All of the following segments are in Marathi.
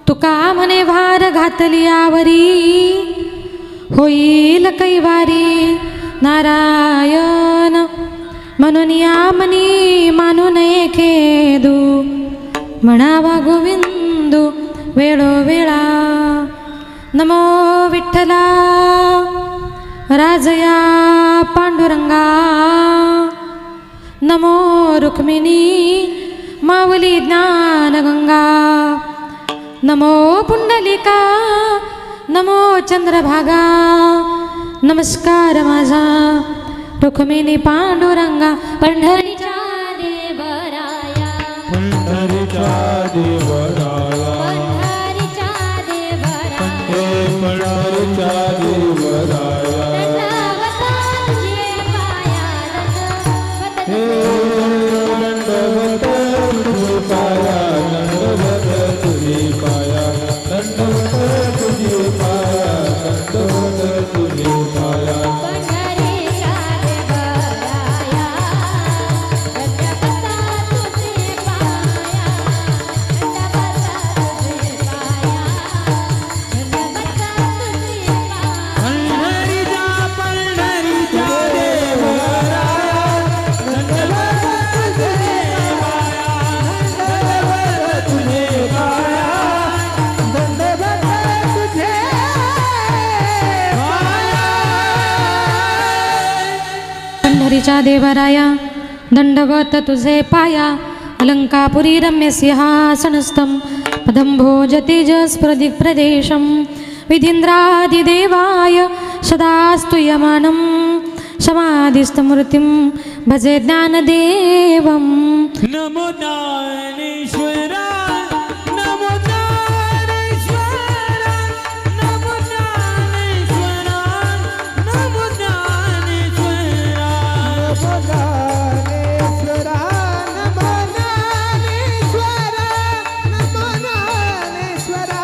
तुका म्हणे भार घातली आवरी होईल कैवारी नारायण म्हणून या मनी मानू नये खेदू म्हणावा गोविंदू वेळोवेळा नमो विठ्ठला राजया पांडुरंगा नमो रुक्मिणी माऊली ज्ञानगंगा नमो पुंडलिका नमो चंद्रभागा नमस्कार माझा रुक्मिणी पांडुरंगा पंढरीच्या देवराया पंढरीच्या देवराया पंढरीच्या देवराया हे दंडवत तुझे पाया दंडवत तुझे पाया दंडवत तुझे पाया दंडवत तुझे पाया पंढरीच्या देवराया दंडवत तुझे पाया अलंकापुरी रम्य सिंहासनस्थं पदं भोजते जस्प्रदिक् प्रदेशं विधीन्द्रादिदेवाय सदास्तु यमानं समाधिस्थमूर्तिं भजे ज्ञानदेवं नमो ज्ञानेश्वरा नमो ज्ञानेश्वरा नमो ज्ञानेश्वरा नमो ज्ञानेश्वरा नमो ज्ञानेश्वरा नमो ज्ञानेश्वरा नमो ज्ञानेश्वरा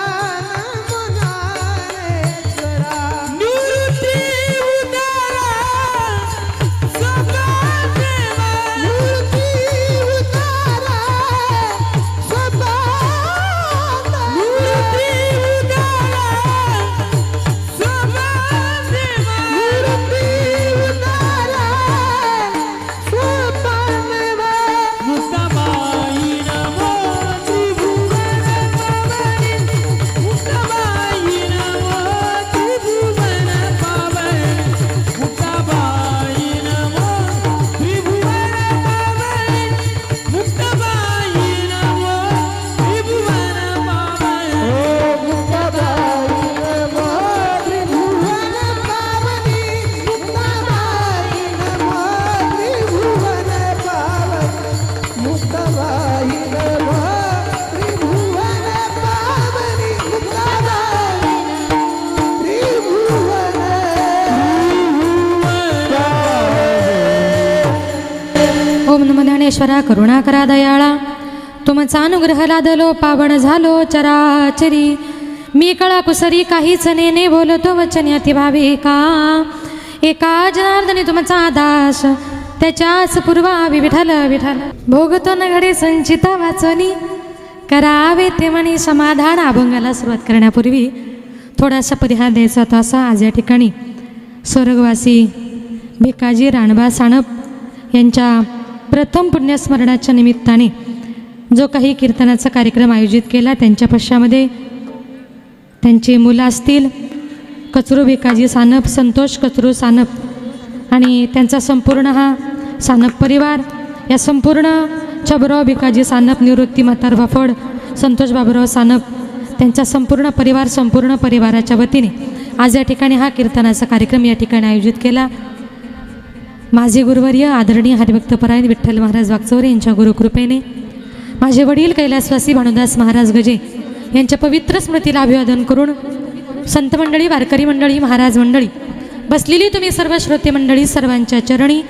नमो ज्ञानेश्वरा निवृत्ती उतारा सदा देवा निवृत्ती उतारा सदा निवृत्ती उतारा सदा देवा निवृत्ती उतारा सदा देवा मुक्ताबाई नमो त्रिभुवन पावनी मुक्ताबाई नमो त्रिभुवन पावनी मुक्ताबाई नमो त्रिभुवन पावनी मुक्ताबाई नमो त्रिभुवन पावनी ओ मुक्ताबाई नमो त्रिभुवन पावनी मुक्ताबाई नमो त्रिभुवन पावनी मुक्ताबाई नमो त्रिभुवन पावनी मुक्ताबाई ओम नमो ज्ञानेश्वरा करुणा करा दयाळा तुमचा अनुग्रह लादलो पावन झालो चराचरी मी कळा कुसरी काहीच नेने बोलतो वचन अति भाविका एका जनार्दनी तुमचा दास त्याच्याच पूर्वावी विठाल विठाल भोगतो न घडे संचिता वाचनी करावे ते म्हणी समाधान अभंगाला सुरुवात करण्यापूर्वी थोडासा परिहार द्यायचा होता असा आज या ठिकाणी स्वर्गवासी भिकाजी राणबा साणप यांच्या प्रथम पुण्यस्मरणाच्या निमित्ताने जो काही कीर्तनाचा कार्यक्रम आयोजित केला त्यांच्या पश्चामध्ये त्यांची मुलं असतील कचरू भिकाजी सानप संतोष कचरू सानप आणि त्यांचा संपूर्ण हा सानप परिवार या संपूर्ण छबराव भिकाजी सानप निवृत्ती म्हातार बाफड संतोष बाबूराव सानप त्यांचा संपूर्ण परिवार संपूर्ण परिवाराच्या वतीने आज या ठिकाणी हा कीर्तनाचा कार्यक्रम या ठिकाणी आयोजित केला माझे गुरुवर्य आदरणीय हरिभक्तपरायण विठ्ठल महाराज वागचौरे यांच्या गुरुकृपेने माझे वडील कैलासवासी भानुदास महाराज गजे यांच्या पवित्र स्मृतीला अभिवादन करून संत मंडळी वारकरी मंडळी महाराज मंडळी बसलेली तुम्ही सर्व श्रोते मंडळी सर्वांच्या चरणी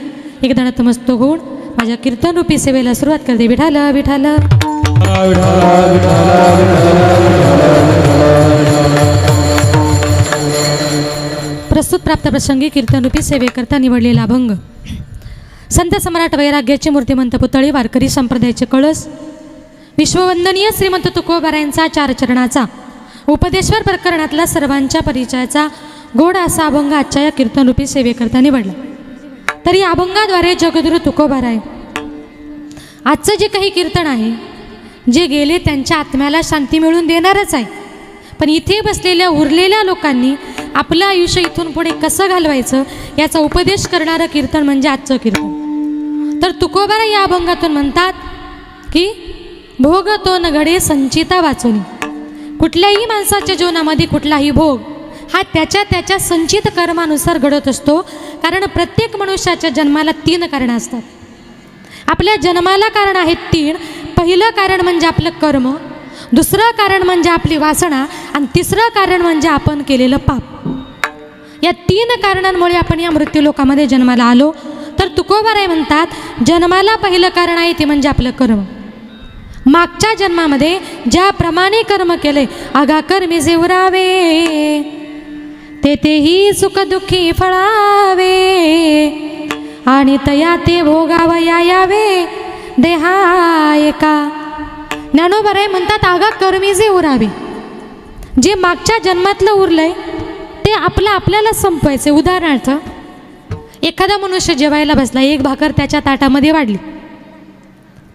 एकदा नतमस्तक होऊन माझ्या कीर्तनरूपी सेवेला सुरुवात करते विठाल विठाल प्रस्तुत प्राप्त प्रसंगी कीर्तनरूपी सेवेकरता निवडलेला अभंग संत सम्राट वैराग्याची मूर्तिमंत पुतळी वारकरी संप्रदायाचे कळस विश्ववंदनीय श्रीमंत तुकोबारायांचा चार चरणाचा उपदेश्वर प्रकरणातला सर्वांच्या परिचयाचा गोड असा अभंग आजच्या या कीर्तनरूपी सेवेकरता निवडला. तर या अभंगाद्वारे जगद्गुरु तुकोबाराय आजचं जे काही कीर्तन आहे, जे गेले त्यांच्या आत्म्याला शांती मिळवून देणारच आहे. पण इथे बसलेल्या उरलेल्या लोकांनी आपलं आयुष्य इथून पुढे कसं घालवायचं याचा उपदेश करणारं कीर्तन म्हणजे आजचं कीर्तन. तर तुकोबाराय या अभंगातून म्हणतात की भोग तो न घडे संचिता वाचून. कुठल्याही माणसाच्या जीवनामध्ये कुठलाही भोग हा त्याच्या संचित कर्मानुसार घडत असतो. कारण प्रत्येक मनुष्याच्या जन्माला 3 कारणं असतात. आपल्या जन्माला कारण आहेत 3. पहिलं कारण म्हणजे आपलं कर्म, दुसरं कारण म्हणजे आपली वासना आणि तिसरं कारण म्हणजे आपण केलेलं पाप. या 3 कारणांमुळे आपण या मृत्यूलोकामध्ये जन्माला आलो. तर तुकोबाराय म्हणतात जन्माला पहिलं कारण आहे ते म्हणजे आपलं कर्म. मागच्या जन्मामध्ये ज्याप्रमाणे कर्म केले आगा कर्मी जे उरावे तेही सुख दुःखी फळावे आणि तया ते भोगावया यावे देहायका. ज्ञानोबाराय म्हणतात आगा कर्मी जे उरावे, जे मागच्या जन्मातलं उरलंय ते आपल्याला संपवायचं. उदाहरणार्थ एखादा मनुष्य जेवायला बसला, 1 भाकर त्याच्या ताटामध्ये वाढली,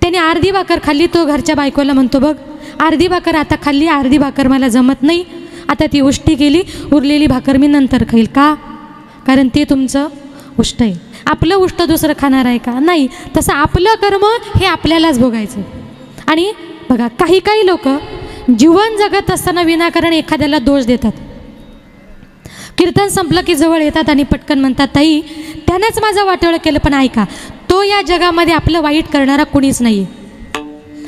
त्याने अर्धी भाकर खाल्ली. तो घरच्या बायकोला म्हणतो बघ अर्धी भाकर आता खाल्ली, अर्धी भाकर मला जमत नाही, आता ती उष्टी केली, उरलेली भाकर मी नंतर खाईल. का? कारण ते तुमचं उष्ट आहे. आपलं उष्ट दुसरं खाणार आहे का? नाही. तसं आपलं कर्म हे आपल्यालाच भोगायचं. आणि बघा काही लोक जीवन जगत असताना विनाकारण एखाद्याला दोष देतात. कीर्तन संपलं की जवळ येतात आणि पटकन म्हणतात ताई त्यानंच माझं वाटोळं केलं. पण ऐका, तो या जगामध्ये आपलं वाईट करणारा कुणीच नाही आहे.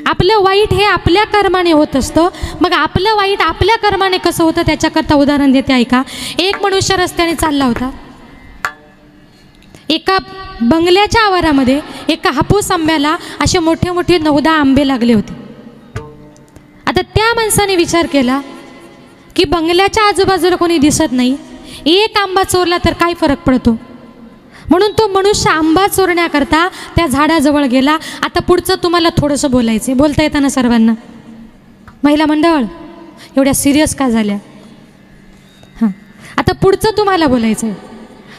आपलं वाईट हे आपल्या कर्माने होत असतं. मग आपलं वाईट आपल्या कर्माने कसं होतं त्याच्याकरता उदाहरण देते ऐका. एक मनुष्य रस्त्याने चालला होता. एका बंगल्याच्या आवारामध्ये एका हापूस आंब्याला असे मोठे 9-10 आंबे लागले होते. आता त्या माणसाने विचार केला की बंगल्याच्या आजूबाजूला कोणी दिसत नाही, एक आंबा चोरला तर काय फरक पडतो. म्हणून तो मनुष्य आंबा चोरण्याकरता त्या झाडाजवळ गेला. आता पुढचं तुम्हाला थोडंसं बोलायचं आहे. बोलता येताना सर्वांना. महिला मंडळ एवढ्या सिरियस का झाल्या? हां, आता पुढचं तुम्हाला बोलायचं आहे.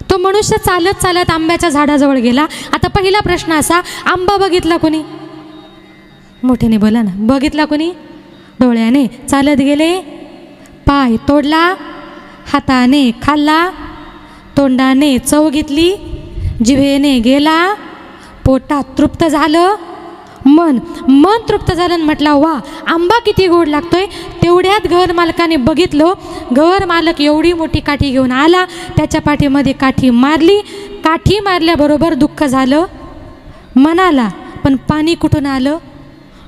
तो मनुष्य चालत आंब्याच्या झाडाजवळ गेला. आता पहिला प्रश्न असा, आंबा बघितला कोणी? मोठ्याने बोला ना. बघितला कोणी? डोळ्याने. चालत गेले, पाय तोडला, हाताने खाल्ला, तोंडाने चव घेतली, जिभेने गेला, पोटात तृप्त झालं, मन तृप्त झालं आणि म्हटलं वा आंबा किती गोड लागतोय. तेवढ्यात घर मालकाने बघितलं. घर मालक एवढी मोठी काठी घेऊन आला, त्याच्या पाठीमध्ये काठी मारली. काठी मारल्याबरोबर दुःख झालं मनाला, पण पाणी कुठून आलं?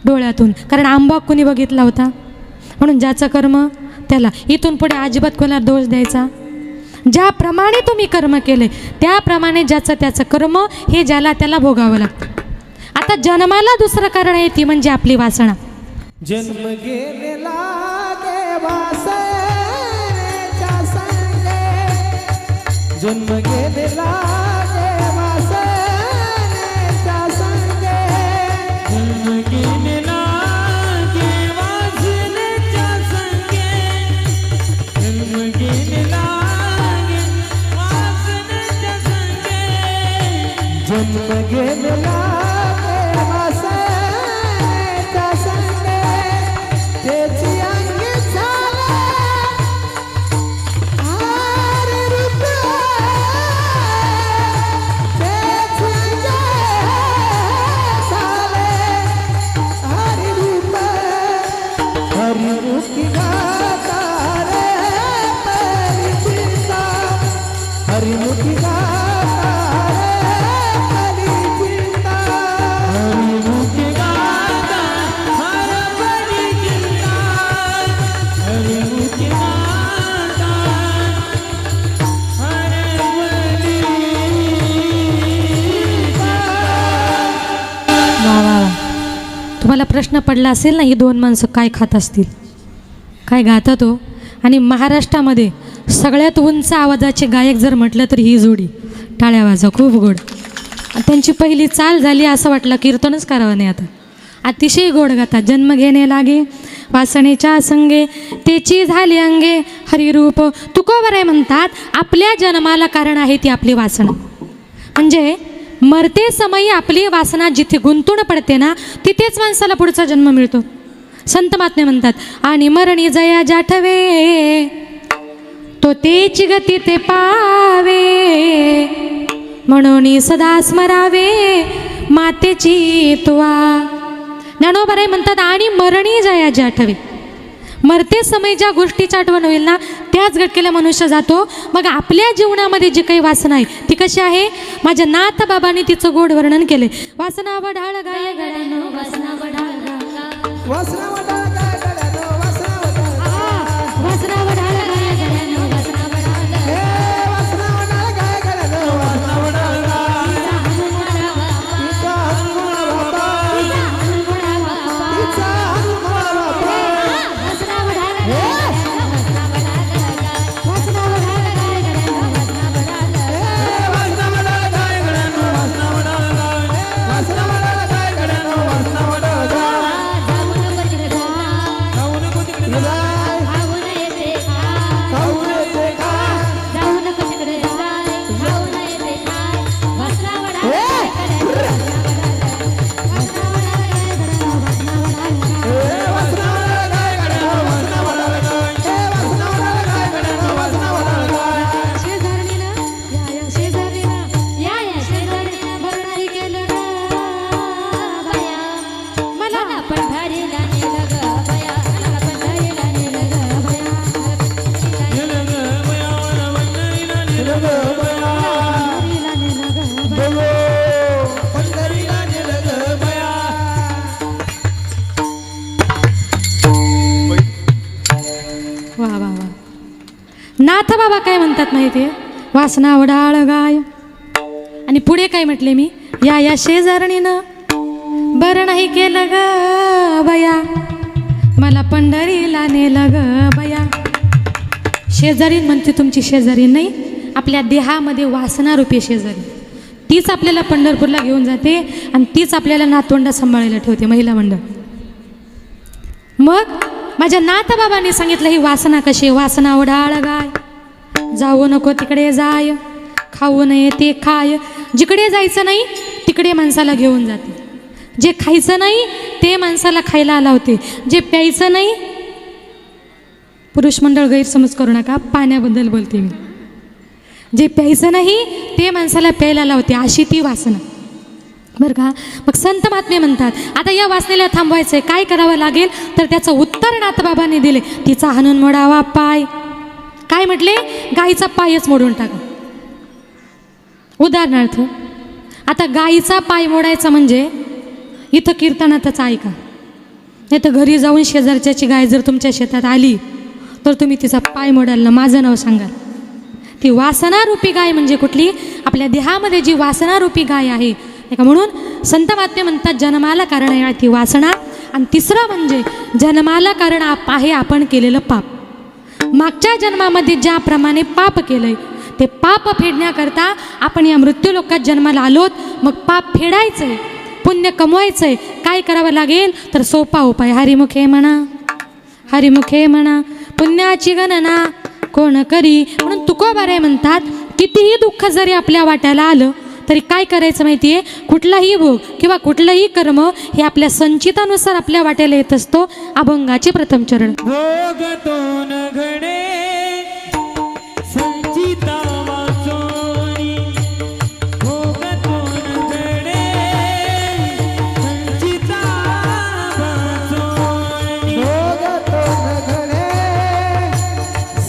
डोळ्यातून. कारण आंबा कोणी बघितला होता. म्हणून ज्याचं कर्म त्याला. इथून पुढे अजिबात कोणाला दोष द्यायचा. ज्याप्रमाणे तुम्ही कर्म केले त्याप्रमाणे ज्याचं त्याचं कर्म हे ज्याला त्याला भोगावं लागतं. आता जन्माला दुसरं कारण आहे ती म्हणजे आपली वासना. जन्म गेलेला देवासनेच्या संगे, जन्म गेलेला देवासनेच्या संगे, जन्म गेलेला देवासनेच्या संगे, जन्म गेलेला देवासनेच्या संगे, जन्म गेलेला तुम्हाला प्रश्न पडला असेल ना, ही 2 माणसं काय खात असतील, काय गातात हो. आणि महाराष्ट्रामध्ये सगळ्यात उंच आवाजाचे गायक जर म्हटलं तर ही जोडी. टाळ्या वाजा, खूप गोड. त्यांची पहिली चाल झाली असं वाटलं कीर्तनच करावं नाही. आता अतिशय गोड गातात. जन्म घेणे लागे वासनेच्या संगे तेची झाली अंगे हरिरूप. तुकोबराय म्हणतात आपल्या जन्माला कारण आहे ती आपली वासना. म्हणजे मरते समयी आपली वासना जिथे गुंतून पडते ना तिथेच माणसाला पुढचा जन्म मिळतो. संत महात्मे म्हणतात आणि मरणी जया जाठवे तो तेची गती ते पावे म्हणून सदा स्मरावे मातेची तुवा. ज्ञानोबराय म्हणतात आणि मरणी जया जाठवे मरते समय ज्या गोष्टीची आठवण होईल ना त्याच घटकेला मनुष्य जातो. मग आपल्या जीवनामध्ये जी काही वासना आहे ती कशी आहे. माझ्या नाथ बाबांनी तिचं गोड वर्णन केले. वासना वढाळ गाय गड्यानो वासना वढाळ वासना वडाळ गाय गड्यानो वासना वडाळ वासना वढाळ गाय गड्यानो वासना वढाळ हे वासना वडाळ गाय गड्यानो वासना वडाळ तिचा हनुमान बापा तिचा हनुमान बापा वासना वढाळ गाय वासना वढाळ गाय गड्यानो वासना वढाळ हे वासना वडाळ गाय गड्यानो वासना वडाळ वासना वडाळ गाय गड्यानो वासना वडाळ खाऊ नको तिकडे जाय खाऊ येते खा वा वा वा. नाथ बाबा काय म्हणतात माहिती आहे. वासना वडाळ गाय आणि पुढे काय म्हटले मी या शेजारणीनं बरं नाही केलं ग बया मला पंढरीला नेलं ग बया. शेजारीन म्हणते तुमची शेजारी नाही आपल्या देहामध्ये वासनारूपी शेजारी तीच आपल्याला पंढरपूरला घेऊन जाते आणि तीच आपल्याला नातवंड सांभाळायला ठेवते महिला मंडळ. मग माझ्या नाथबाबांनी सांगितलं ही वासना कशी. वासना ओढाळ गाय जाऊ नको तिकडे जाय खाऊ नये ते खाय. जिकडे जायचं नाही तिकडे माणसाला घेऊन जाते. जे खायचं नाही ते माणसाला खायला लावते. जे प्यायचं नाही पुरुष मंडळ गैरसमज करू नका पाण्याबद्दल बोलते मी. जे प्यायचं नाही ते माणसाला प्यायला लावते अशी ती वासना बरं का. मग संत महात्मे म्हणतात आता या वासनेला थांबवायचं आहे काय करावं लागेल तर त्याचं उत्तर नाथबाबांनी दिले. तिचा हाणून मोडावा पाय. काय म्हटले गाईचा पायच मोडून टाका. उदाहरणार्थ आता गाईचा पाय मोडायचा म्हणजे इथं कीर्तनातच ऐका नाही तर घरी जाऊन शेजारच्याची गाय जर तुमच्या शेतात आली तर तुम्ही तिचा पाय मोडाल ना माझं नाव सांगाल. ती वासनारूपी गाय म्हणजे कुठली आपल्या देहामध्ये जी वासनारूपी गाय आहे का. म्हणून संत महात्मे म्हणतात जन्माला कारण आहे ती वासना. आणि तिसरं म्हणजे जन्माला कारण आहे आपण केलेलं पाप. मागच्या जन्मामध्ये ज्याप्रमाणे पाप केलंय ते पाप फेडण्याकरता आपण या मृत्यूलोकात जन्माला आलोत. मग पाप फेडायचंय पुण्य कमवायचंय काय करावं लागेल तर सोपा उपाय हरिमुखे म्हणा हरिमुखे म्हणा पुण्याची गणना कोण करी. म्हणून तुकोबाराय म्हणतात कितीही दुःख जरी आपल्या वाट्याला आलं तरी काय करायचं माहिती आहे कुठलाही भोग किंवा कुठलंही कर्म हे आपल्या संचितानुसार आपल्या वाट्याला येत असतो. अभंगाचे प्रथम चरण. भोगतोन घडे संचिता वाचोनी भोगतोन घडे संचिता वाचोनी भोगतोन घडे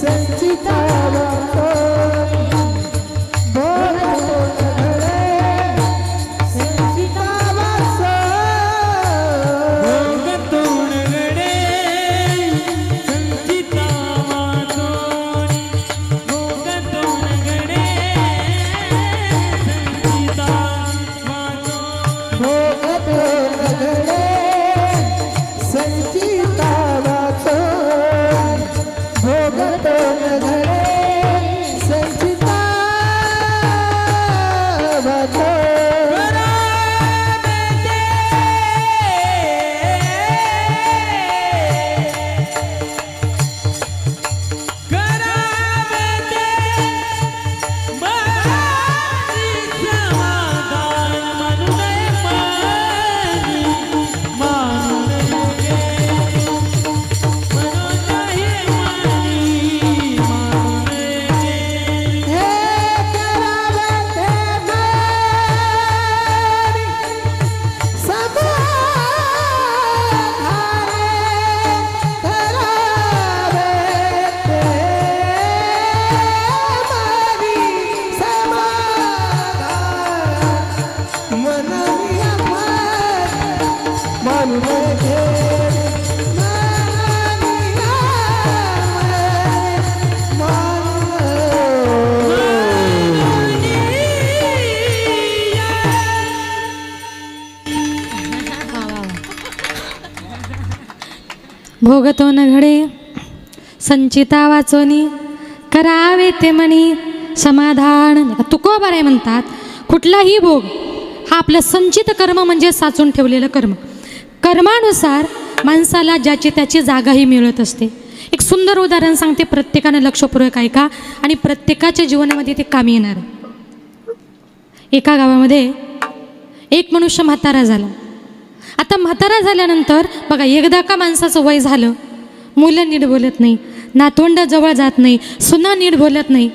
संचिता वाचोनी भोगतोन घडे संचिता वाचोनी भोगतोन घडे संचिता भोगतो न घडे संचिता वाचोनी करावे ते मनी समाधान. तुकोबाराय म्हणतात कुठलाही भोग हा आपलं संचित कर्म म्हणजे साचून ठेवलेलं कर्म. कर्मानुसार माणसाला ज्याची त्याची जागाही मिळत असते. एक सुंदर उदाहरण सांगते, प्रत्येकानं लक्षपूर्वक ऐका आणि प्रत्येकाच्या जीवनामध्ये ते कामी येणार. एका गावामध्ये एक मनुष्य म्हातारा झाला. आता म्हातारा झाल्यानंतर बघा, एकदा का माणसाचं वय झालं, मुलं नीट बोलत नाही, नातवंड जवळ जात नाही, सुना नीट बोलत नाही,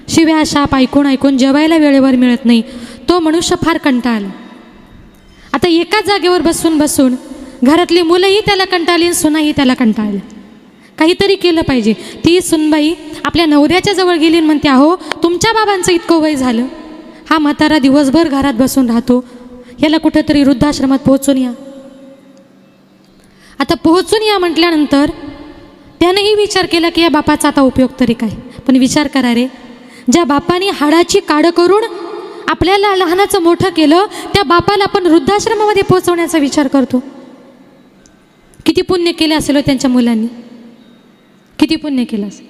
शिव्या शाप ऐकून ऐकून जेवायला वेळेवर मिळत नाही. तो मनुष्य फार कंटाळला. आता एकाच जागेवर बसून बसून घरातली मुलंही त्याला कंटाळली, सुनाही त्याला कंटाळली. काहीतरी केलं पाहिजे. ती सुनबाई आपल्या नवऱ्याच्या जवळ गेली आणि म्हणते, अहो तुमच्या बाबांचं इतकं वय झालं, हा म्हातारा दिवसभर घरात बसून राहतो, याला कुठेतरी वृद्धाश्रमात पोहोचून या. आता पोहोचून या म्हटल्यानंतर त्यानेही विचार केला की या बापाचा आता उपयोग तरी काय. पण विचार करा रे, ज्या बापाने हाडाची काढ करून आपल्याला लहानाचं मोठं केलं, त्या बापाला आपण वृद्धाश्रमामध्ये पोहोचवण्याचा विचार करतो. किती पुण्य केले असेल हो त्यांच्या मुलांनी, किती पुण्य केलं असेल.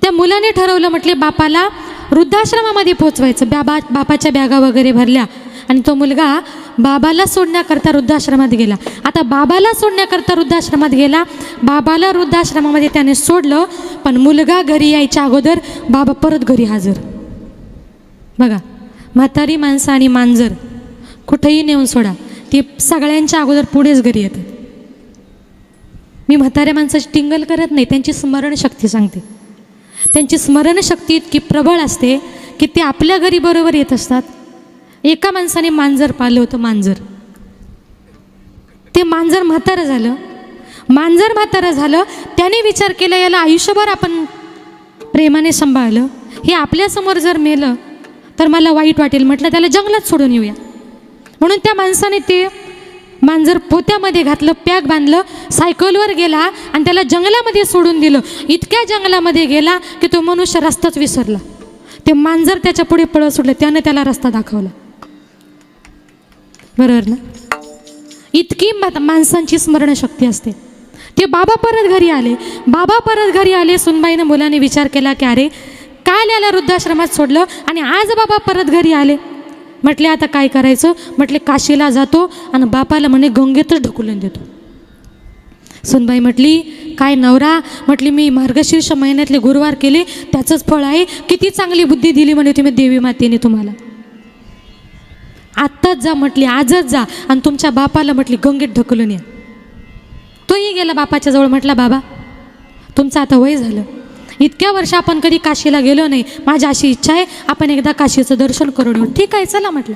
त्या मुलाने ठरवलं, म्हटले बापाला वृद्धाश्रमामध्ये पोहोचवायचं. बापाच्या बॅगा वगैरे भरल्या आणि तो मुलगा बाबाला सोडण्याकरता वृद्धाश्रमात गेला. आता बाबाला सोडण्याकरता वृद्धाश्रमात गेला, बाबाला वृद्धाश्रमामध्ये त्याने सोडलं, पण मुलगा घरी यायच्या अगोदर बाबा परत घरी हजर. बघा, म्हातारी माणसं आणि मांजर कुठेही नेऊन सोडा, ती सगळ्यांच्या अगोदर पुढेच घरी येतात. मी म्हाताऱ्या माणसाची टिंगल करत नाही, त्यांची स्मरणशक्ती सांगते. त्यांची स्मरणशक्ती इतकी प्रबळ असते की ते आपल्या घरी बरोबर येत असतात. एका माणसाने मांजर पाळलं होतं, मांजर. ते मांजर म्हातारं झालं. मांजर म्हातारं झालं, त्याने विचार केला याला आयुष्यभर आपण प्रेमाने सांभाळलं, हे आपल्यासमोर जर मेलं तर मला वाईट वाटेल. म्हटलं त्याला जंगलात सोडून येऊया. म्हणून त्या माणसाने ते मांजर पोत्यामध्ये घातलं, पॅक बांधलं, सायकलवर गेला आणि त्याला जंगलामध्ये सोडून दिलं. इतक्या जंगलामध्ये गेला की तो मनुष्य रस्ताच विसरला. ते मांजर त्याच्या पुढे पळत सुटलं, त्यानं त्याला रस्ता दाखवला. बरोबर ना? इतकी माणसांची स्मरणशक्ती असते. ते बाबा परत घरी आले. बाबा परत घरी आले, सुनबाईनं मुलाने विचार केला की अरे काल याला वृद्धाश्रमात सोडलं आणि आज बाबा परत घरी आले. म्हटले आता काय करायचं. म्हटले काशीला जातो आणि बापाला म्हणे गंगेतच ढकलून देतो. सुनबाई म्हटली काय नवरा, म्हटली मी मार्गशीर्ष महिन्यातले गुरुवार केले, त्याचंच फळ आहे. किती चांगली बुद्धी दिली म्हणे तुम्ही देवी मातेने तुम्हाला. आत्ताच जा म्हटली, आजच जा आणि तुमच्या बापाला म्हटली गंगेत ढकलून या. तोही गेला बापाच्या जवळ. म्हटला बाबा तुमचं आता वय झालं, इतक्या वर्ष आपण कधी काशीला गेलो नाही, माझी अशी इच्छा आहे आपण एकदा काशीचं दर्शन करून येऊ. ठीक आहे चला म्हटलं.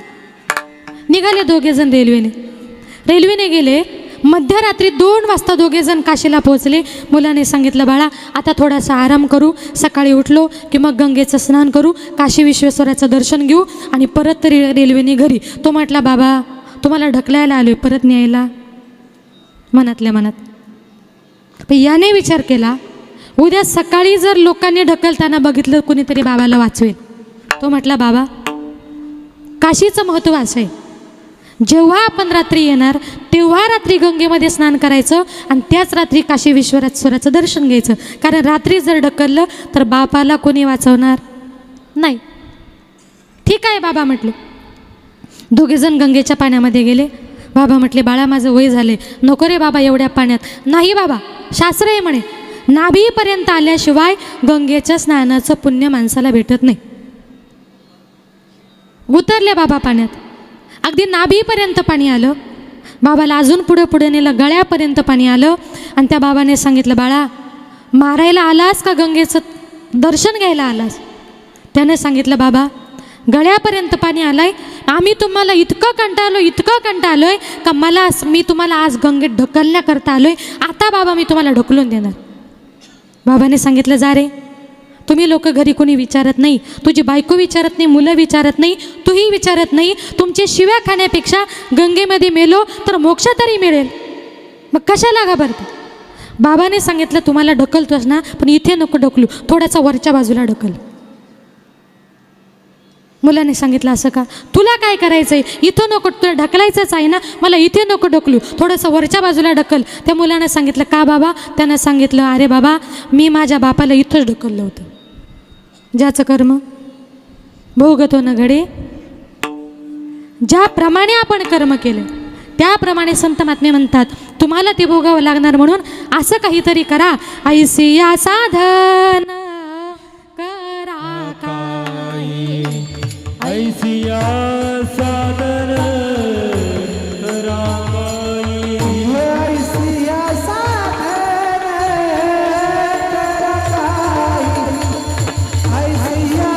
निघाले दोघेजण रेल्वेने गेले. मध्यरात्री 2 वाजता दोघेजण काशीला पोहोचले. मुलाने सांगितलं बाळा आता थोडासा आराम करू, सकाळी उठलो की मग गंगेचं स्नान करू, काशी विश्वेश्वराचं दर्शन घेऊ आणि परत तरी रेल्वेने घरी. तो म्हटला बाबा तुम्हाला ढकलायला आलोय, परत न्यायला. मनातल्या मनात पण याने विचार केला उद्या सकाळी जर लोकांनी ढकलताना बघितलं कुणीतरी बाबाला वाचवेल. तो म्हटला बाबा काशीचं महत्त्व असं आहे, जेव्हा आपण रात्री येणार तेव्हा रात्री गंगेमध्ये स्नान करायचं आणि त्याच रात्री काशी विश्वेश्वराचं दर्शन घ्यायचं. कारण रात्री जर ढकललं तर बापाला कोणी वाचवणार नाही. ठीक आहे बाबा म्हटले. दोघेजण गंगेच्या पाण्यामध्ये गेले. बाबा म्हटले बाळा माझं वय झाले, नको रे बाबा एवढ्या पाण्यात. नाही बाबा शास्त्र आहे म्हणे, नाभीपर्यंत आल्याशिवाय गंगेच्या स्नानाचं पुण्य माणसाला भेटत नाही. उतरले बाबा पाण्यात. अगदी नाभीपर्यंत पाणी आलं. बाबाला अजून पुढं पुढे नेलं, गळ्यापर्यंत पाणी आलं आणि त्या बाबाने सांगितलं बाळा मारायला आलास का गंगेचं दर्शन घ्यायला आलास. त्याने सांगितलं बाबा गळ्यापर्यंत पाणी आलंय, आम्ही तुम्हाला इतकं कंटाळलोय का मी तुम्हाला आज गंगेत ढकलण्याकरता आलोय. आता बाबा मी तुम्हाला ढकलून देणार. बाबाने सांगितलं जा रे, तुम्ही लोक घरी कोणी विचारत नाही, तुझी बायको विचारत नाही, मुलं विचारत नाही, तूही विचारत नाही. तुमचे शिव्या खाण्यापेक्षा गंगेमध्ये मेलो तर मोक्ष तरी मिळेल, मग कशाला घाबरता. बाबाने सांगितलं तुम्हाला ढकलतोस ना, पण इथे नको ढकलू, थोडासा वरच्या बाजूला ढकल. मुलाने सांगितलं असं का, तुला काय करायचं आहे, इथं नको, तुला ढकलायचंच आहे ना, मला इथे नको ढकलू, थोडंसं वरच्या बाजूला ढकल. त्या मुलानं सांगितलं का बाबा, त्यानं सांगितलं अरे बाबा मी माझ्या बापाला इथंच ढकललं होतं. ज्याचं कर्म भोगतो न घडे, ज्याप्रमाणे आपण कर्म केलं त्याप्रमाणे संत महात्मे म्हणतात तुम्हाला ते भोगावं लागणार, म्हणून असं काहीतरी करा. ऐसी या साधन करा काही ऐसिया सादर करावाई. ऐसिया सादर करावाई. ऐसिया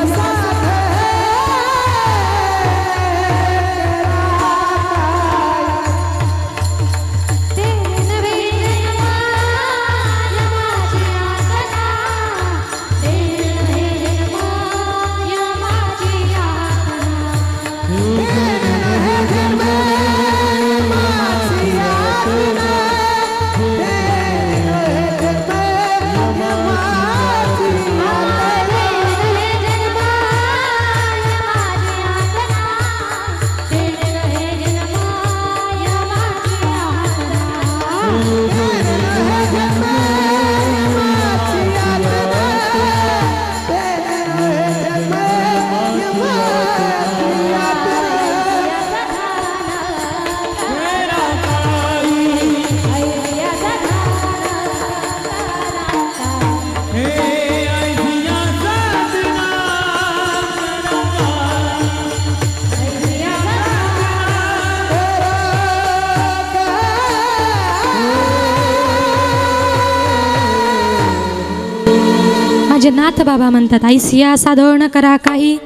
माझे नाथ बाबा म्हणतात ऐसिया साधन करा काही,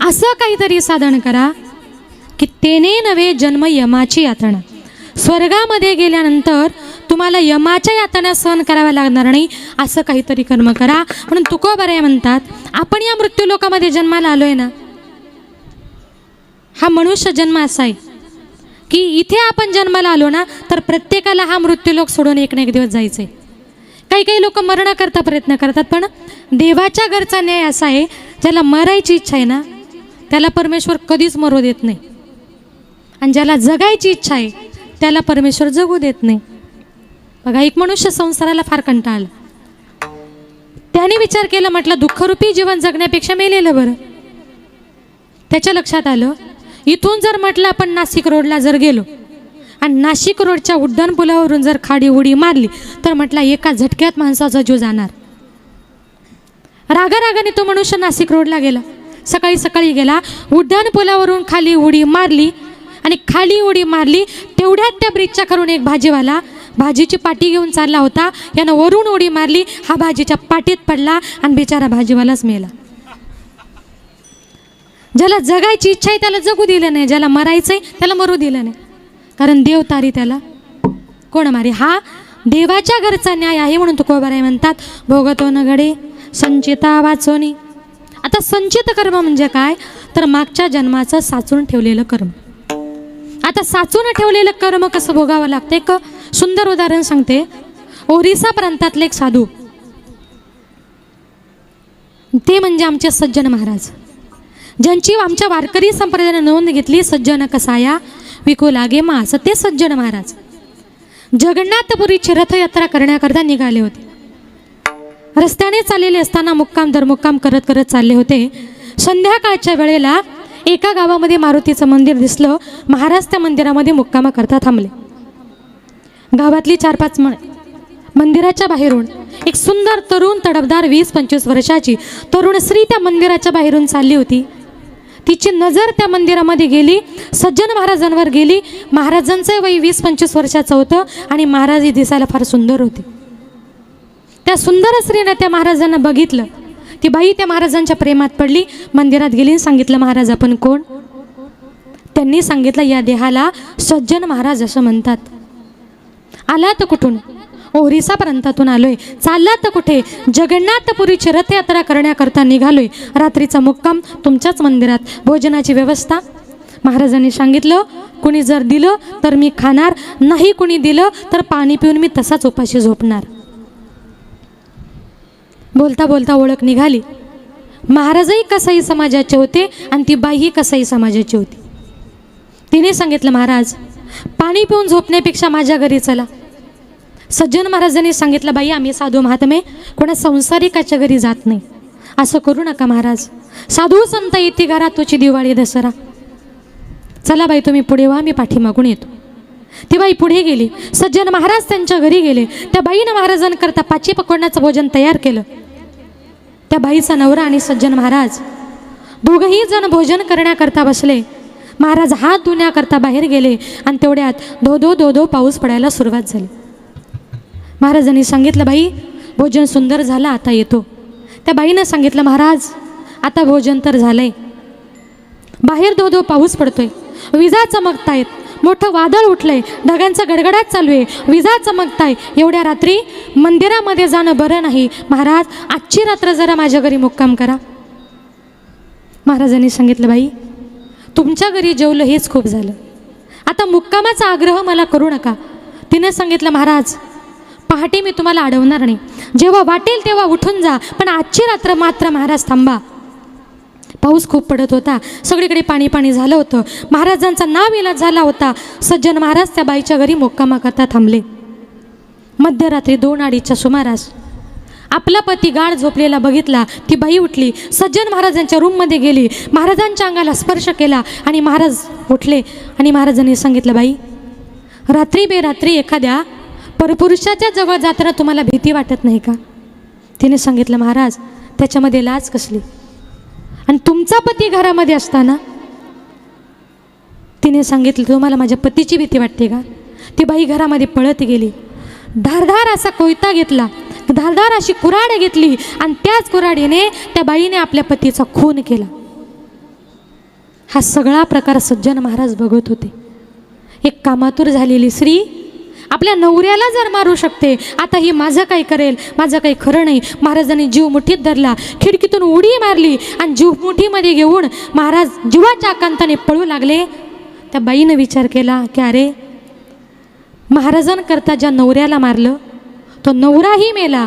असं काहीतरी साधन करा की तेने नवे जन्म यमाची यातना. स्वर्गामध्ये गेल्यानंतर तुम्हाला यमाच्या यातना सहन कराव्या लागणार नाही, असं काहीतरी कर्म करा. म्हणून तुकोबाराय म्हणतात आपण या मृत्यू लोकामध्ये जन्माला आलोय ना, हा मनुष्य जन्म असा आहे की इथे आपण जन्माला आलो ना तर प्रत्येकाला हा मृत्यूलोक सोडून एक ना एक दिवस जायचं आहे. काही काही लोक मरणाकरता प्रयत्न करतात, पण देवाच्या घरचा न्याय असा आहे ज्याला मरायची इच्छा आहे ना त्याला परमेश्वर कधीच मरू देत नाही, आणि ज्याला जगायची इच्छा आहे त्याला परमेश्वर जगू देत नाही. बघा एक मनुष्य संसाराला फार कंटाळला, त्याने विचार केला, म्हटलं दुःखरूपी जीवन जगण्यापेक्षा मेलेलं बरं. त्याच्या लक्षात आलं इथून जर म्हटलं आपण नाशिक रोडला जर गेलो आणि नाशिक रोडच्या उड्डाण पुलावरून जर खाडी उडी मारली तर म्हटलं एका झटक्यात माणसाचा जीव जाणार. रागारागाने तो मनुष्य नाशिक रोडला गेला, सकाळी सकाळी गेला, उड्डाण पुलावरून खाली उडी मारली, आणि खाली उडी मारली तेवढ्यात त्या ब्रिजच्या करून एक भाजीवाला भाजीची पाटी घेऊन चालला होता, यानं वरून उडी मारली, हा भाजीच्या पाटीत पडला आणि बिचारा भाजीवालाच मेला. ज्याला जगायची इच्छा आहे त्याला जगू दिलं नाही, ज्याला मरायचं आहे त्याला मरू दिलं नाही, कारण देव तारी त्याला कोण मारे. हा देवाच्या घरचा न्याय आहे. म्हणून तुकोबाराय म्हणतात भोगतो न घडे संचिता वाचोनी. आता संचित कर्म म्हणजे काय, तर मागच्या जन्माचं साचून ठेवलेलं कर्म. आता साचून ठेवलेलं कर्म कसं भोगावं लागतं, एक सुंदर उदाहरण सांगते. ओरिसा प्रांतातले एक साधू, ते म्हणजे आमचे सज्जन महाराज, ज्यांची आमच्या वारकरी संप्रदायाने नोंद घेतली. सज्जन कसाया विकू लागे मास, ते सज्जन महाराज जगन्नाथपुरीची रथयात्रा करण्याकरता निघाले होते. रस्त्याने चाललेले असताना मुक्काम दरमुक्काम करत करत चालले होते. संध्याकाळच्या वेळेला एका गावामध्ये मारुतीचं मंदिर दिसलं. महाराज त्या मंदिरामध्ये मुक्कामा करता थांबले. गावातली 4-5 मंदिराच्या बाहेरून एक सुंदर तरुण तडफदार 20-25 वर्षाची तरुण स्त्री त्या मंदिराच्या बाहेरून चालली होती. तिची नजर त्या मंदिरामध्ये गेली, सज्जन महाराजांवर गेली. महाराजांचं वय 20-25 वर्षाचं होतं आणि महाराज दिसायला फार सुंदर होते. त्या सुंदर स्त्रीने त्या महाराजांना बघितलं. ती बाई त्या महाराजांच्या प्रेमात पडली, मंदिरात गेली, सांगितलं महाराज आपण कोण. त्यांनी सांगितलं या देहाला सज्जन महाराज असं म्हणतात. आलात कुठून, ओरिसा प्रांतातून आलोय. चाललात कुठे, जगन्नाथपुरीची रथयात्रा करण्याकरता निघालोय. रात्रीचा मुक्काम तुमच्याच मंदिरात, भोजनाची व्यवस्था. महाराजांनी सांगितलं कुणी जर दिलं तर मी खाणार, नाही कुणी दिलं तर पाणी पिऊन मी तसाच उपाशी झोपणार. बोलता बोलता ओळख निघाली. महाराजही कसाई समाजाचे होते आणि ती बाईही कसाई समाजाची होती. तिने सांगितलं, महाराज पाणी पिऊन झोपण्यापेक्षा माझ्या घरी चला. सज्जन महाराजांनी सांगितलं, बाई आम्ही साधू महात्मे कोणा संसारिकाच्या घरी जात नाही, असं करू नका महाराज. साधू संत येते घरात तुझी दिवाळी दसरा. चला बाई तुम्ही पुढे व्हा, मी पाठीमागून येतो. ती बाई पुढे गेली. सज्जन महाराज त्यांच्या घरी गेले. त्या बाईनं महाराजांकरता पाची पकडण्याचं भोजन तयार केलं. त्या बाईचा नवरा आणि सज्जन महाराज दोघंही जण भोजन करण्याकरता बसले. महाराज हात धुण्याकरता बाहेर गेले आणि तेवढ्यात धो धो धो धो पाऊस पडायला सुरुवात झाली. महाराजांनी सांगितलं, बाई भोजन सुंदर झालं, आता येतो. त्या बाईनं सांगितलं, महाराज आता भोजन तर झालंय, बाहेर धो धो पाऊस पडतोय, विजा चमकतायत, मोठं वादळ उठलंय, ढगांचा गडगडाट चालू आहे, विजा चमकताय, एवढ्या रात्री मंदिरामध्ये जाणं बरं नाही. महाराज आजची रात्र जरा माझ्या घरी मुक्काम करा. महाराजांनी सांगितलं, बाई तुमच्या घरी जेवलं हेच खूप झालं, आता मुक्कामाचा आग्रह मला करू नका. तिने सांगितलं, महाराज पहाटे मी तुम्हाला अडवणार नाही, जेव्हा वाटेल तेव्हा उठून जा, पण आजची रात्र मात्र महाराज थांबा. पाऊस खूप पडत होता, सगळीकडे पाणी पाणी झालं होतं. महाराजांचा नाविलाज झाला होता. सज्जन महाराज त्या बाईच्या घरी मुक्कामाकरता थांबले. मध्यरात्री 2-2:30च्या सुमारास आपला पती गाढ झोपलेला बघितला. ती बाई उठली, सज्जन महाराजांच्या रूममध्ये गेली, महाराजांच्या अंगाला स्पर्श केला आणि महाराज उठले. आणि महाराजांनी सांगितलं, बाई रात्री बेरात्री एखाद्या परपुरुषाच्या जवळ जाताना तुम्हाला भीती वाटत नाही का? तिने सांगितलं, महाराज त्याच्यामध्ये लाज कसली, आणि तुमचा पती घरामध्ये असताना. तिने सांगितलं, तुम्हाला माझ्या पतीची भीती वाटते का? ती बाई घरामध्ये पळत गेली, धारधार असा कोयता घेतला, धारधार अशी कुऱ्हाड घेतली आणि त्याच कुऱ्हाडीने त्या बाईने आपल्या पतीचा खून केला. हा सगळा प्रकार सज्जन महाराज बघत होते. एक कामातूर झालेली स्त्री आपल्या नवऱ्याला जर मारू शकते, आता ही माझं काय करेल, माझं काही खरं नाही. महाराजांनी जीव मुठीत धरला, खिडकीतून उडी मारली आणि जीव मुठीमध्ये घेऊन महाराज जीवाच्या आकांताने पळू लागले. त्या बाईनं विचार केला की अरे, महाराजांकरता ज्या नवऱ्याला मारलं तो नवराही मेला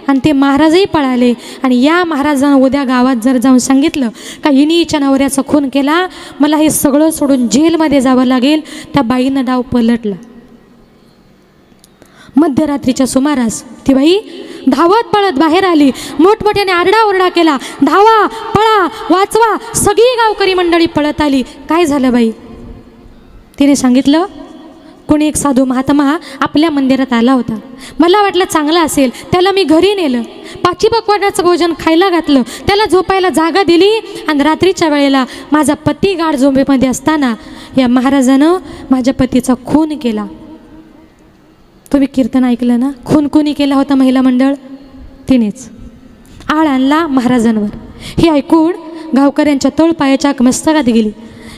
आणि ते महाराजही पळाले, आणि या महाराजांना उद्या गावात जर जाऊन सांगितलं का हिने हिच्या नवऱ्याचा खून केला, मला हे सगळं सोडून जेलमध्ये जावं लागेल. त्या बाईनं डाव पलटला. मध्यरात्रीच्या सुमारास ती बाई धावत पळत बाहेर आली, मोठमोठ्याने आरडाओरडा केला, धावा, पळा, वाचवा. सगळी गावकरी मंडळी पळत आली. काय झालं बाई? तिने सांगितलं, कोणी एक साधू महात्मा आपल्या मंदिरात आला होता, मला वाटलं चांगला असेल, त्याला मी घरी नेलं, पाची पकवानाचं भोजन खायला घातलं, त्याला झोपायला जागा दिली, आणि रात्रीच्या वेळेला माझा पती गाढ झोपेमध्ये असताना या महाराजानं माझ्या पतीचा खून केला. तुम्ही कीर्तन ऐकलं ना, खून कोणी केला होता? महिला मंडळ, तिनेच. आळ आणला महाराजांवर. हे ऐकून गावकऱ्यांच्या तळपायाच्या मस्तकात गेली.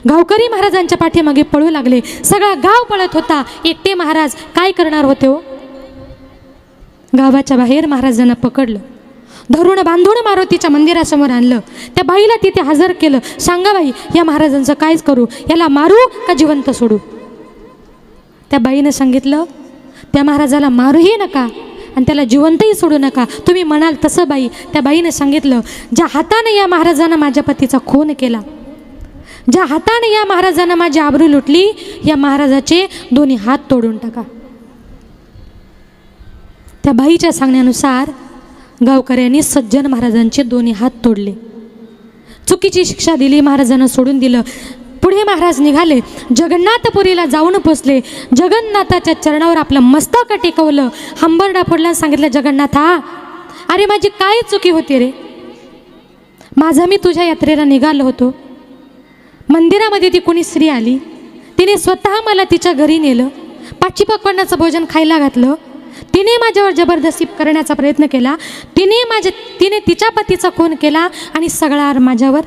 गावकरी महाराजांच्या पाठीमागे पळू लागले. सगळा गाव पळत होता. एकटे महाराज काय करणार होते हो? गावाच्या बाहेर महाराजांना पकडलं, धरून बांधून मारुतीच्या मंदिरासमोर आणलं. त्या बाईला तिथे हजर केलं. सांगा बाई, या महाराजांचं काय करू? याला मारू का जिवंत सोडू? त्या बाईनं सांगितलं, त्या महाराजाला मारूही नका आणि त्याला जिवंतही सोडू नका, तुम्ही म्हणाल तसं बाई. त्या बाईनं सांगितलं, ज्या हाताने या महाराजानं माझ्या पतीचा खून केला, ज्या हाताने या महाराजानं माझी आबरू लुटली, या महाराजाचे दोन्ही हात तोडून टाका. त्या बाईच्या सांगण्यानुसार गावकऱ्यांनी सज्जन महाराजांचे दोन्ही हात तोडले. चुकीची शिक्षा दिली, महाराजांना सोडून दिलं. पुढे महाराज निघाले, जगन्नाथपुरीला जाऊन पोचले. जगन्नाथाच्या चरणावर आपलं मस्तक टेकवलं, हंबरडा फोडला, सांगितलं, जगन्नाथा अरे माझी काय चुकी होती रे? माझा मी तुझ्या यात्रेला निघालो होतो, मंदिरामध्ये ती कोणी स्त्री आली, तिने स्वतः मला तिच्या घरी नेलं, पाची पकवानाचं भोजन खायला घातलं, तिने माझ्यावर जबरदस्ती करण्याचा प्रयत्न केला, तिने तिच्या पतीचा खून केला आणि सगळा माझ्यावर